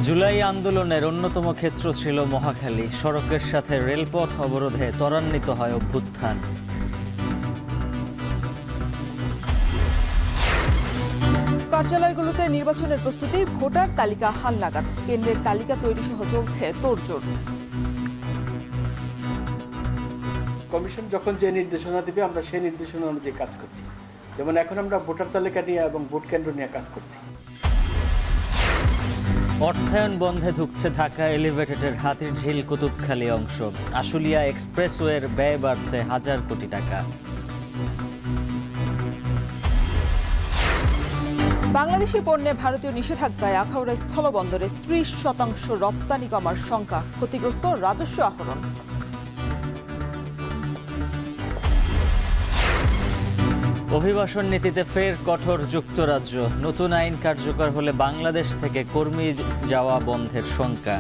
জুলাই আন্দোলনের অন্যতম ক্ষেত্র ছিল মহাখালী। সড়কের সাথে রেলপথ অবরোধে ত্বরান্বিত হয় অভ্যুত্থান। কার্যালয়গুলোতে নির্বাচনের প্রস্তুতি, ভোটার তালিকা হালনাগাদ, কেন্দ্রের তালিকা তৈরি সহ চলছে তোড়জোড়। কমিশন যখন যে নির্দেশনা দেবে আমরা সেই নির্দেশনা অনুযায়ী কাজ করছি। যেমন এখন আমরা ভোটার তালিকা নিয়ে এবং ভোট কেন্দ্র নিয়ে কাজ করছি। অর্থায়ন বন্ধে ঢুকছে ঢাকা এলিভেটেডের হাতিরঝিল কুতুবখালী অংশ। আশুলিয়া এক্সপ্রেসওয়ের ব্যয় বাড়ছে হাজার কোটি টাকা। বাংলাদেশি পণ্যে ভারতীয় নিষেধাজ্ঞায় আখাউড়া স্থলবন্দরে 30% রপ্তানি কমার শঙ্কা, ক্ষতিগ্রস্ত রাজস্ব আহরণ। অভিবাসন নীতিতে ফের কঠোর যুক্তরাজ্য। নতুন আইন কার্যকর হলে বাংলাদেশ থেকে কর্মী যাওয়া বন্ধের শঙ্কা।